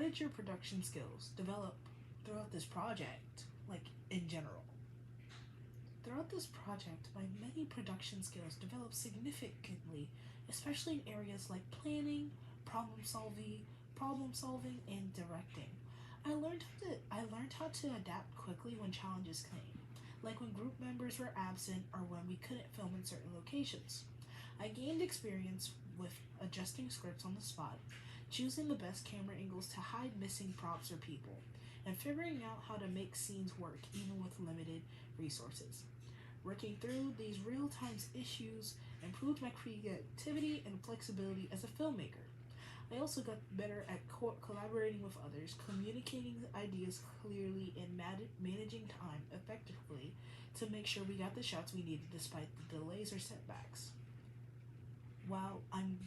did your production skills develop throughout this project, like in general? Throughout this project, my many production skills developed significantly, especially in areas like planning, problem solving, and directing. I learned how to adapt quickly when challenges came, like when group members were absent or when we couldn't film in certain locations. I gained experience with adjusting scripts on the spot, choosing the best camera angles to hide missing props or people, and figuring out how to make scenes work even with limited resources. Working through these real time issues improved my creativity and flexibility as a filmmaker. I also got better at collaborating with others, communicating ideas clearly, and managing time effectively to make sure we got the shots we needed despite the delays or setbacks. While I'm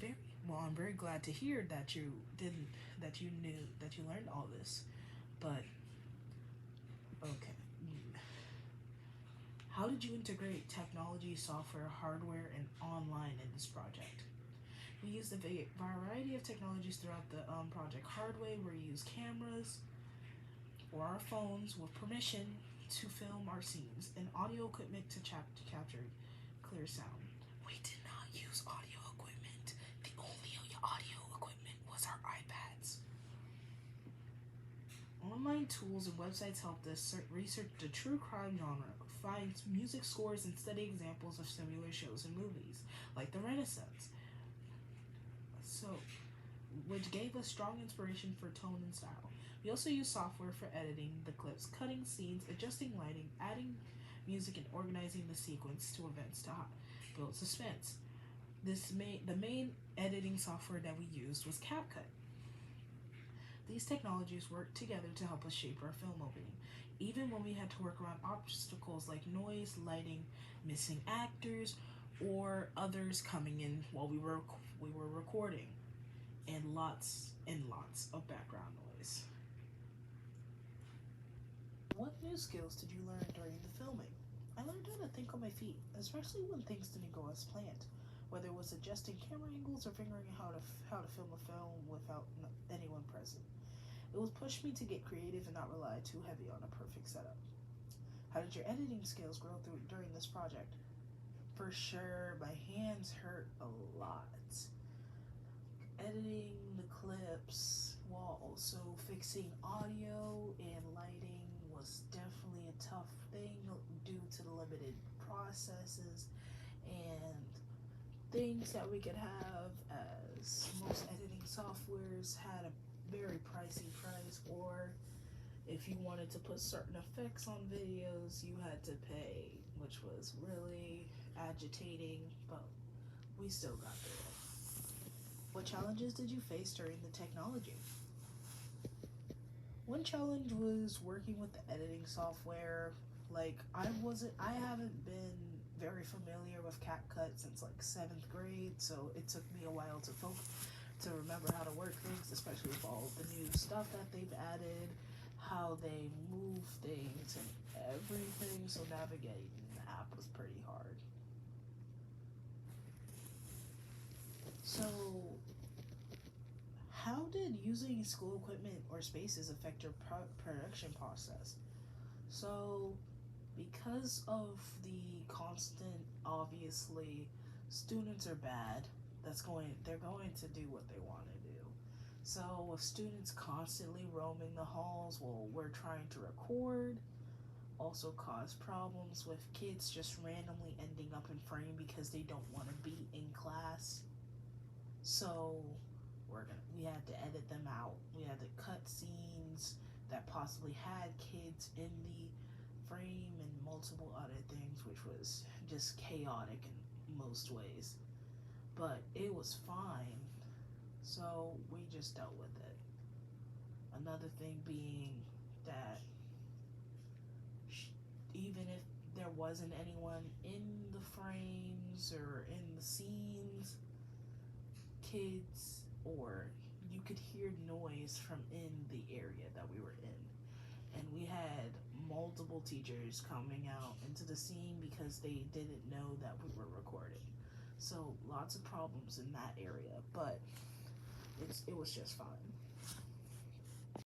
very glad to hear that you didn't that you knew that you learned all this. But okay, how did you integrate technology, software, hardware, and online in this project? We used a variety of technologies throughout the project. Hardware, we use cameras or our phones with permission to film our scenes, and audio equipment to capture clear sound. We did not use audio equipment. The only audio equipment was our iPads. Online tools and websites helped us research the true crime genre, find music scores, and study examples of similar shows and movies, like the Renaissance. So, which gave us strong inspiration for tone and style. We also use software for editing the clips, cutting scenes, adjusting lighting, adding music, and organizing the sequence to events to build suspense. The main editing software that we used was CapCut. These technologies worked together to help us shape our film opening, even when we had to work around obstacles like noise, lighting, missing actors, or others coming in while we were recording, and lots of background noise. What new skills did you learn during the filming? I learned how to think on my feet, especially when things didn't go as planned. Whether it was adjusting camera angles or figuring out how to film a film without anyone present. It was pushed me to get creative and not rely too heavy on a perfect setup. How did your editing skills grow during this project? For sure, my hands hurt a lot. Editing the clips while also fixing audio and lighting was definitely a tough thing due to the limited processes and things that we could have, as most editing softwares had a very pricey price, or if you wanted to put certain effects on videos, you had to pay, which was really agitating, but we still got through it. What challenges did you face during the technology? One challenge was working with the editing software. Like I haven't been very familiar with CapCut since like 7th grade, so it took me a while to remember how to work things, especially with all the new stuff that they've added, how they move things and everything. So navigating the app was pretty hard. So, how did using school equipment or spaces affect your production process? So, because of the constant, obviously, students are bad. They're going to do what they want to do. So, with students constantly roaming the halls while we're trying to record, also cause problems with kids just randomly ending up in frame because they don't want to be in class. So we had to edit them out. We had to cut scenes that possibly had kids in the frame and multiple other things, which was just chaotic in most ways. But it was fine, so we just dealt with it. Another thing being that even if there wasn't anyone in the frames or in the scenes, kids, or you could hear noise from in the area that we were in. And we had multiple teachers coming out into the scene because they didn't know that we were recording. So lots of problems in that area, but it was just fine.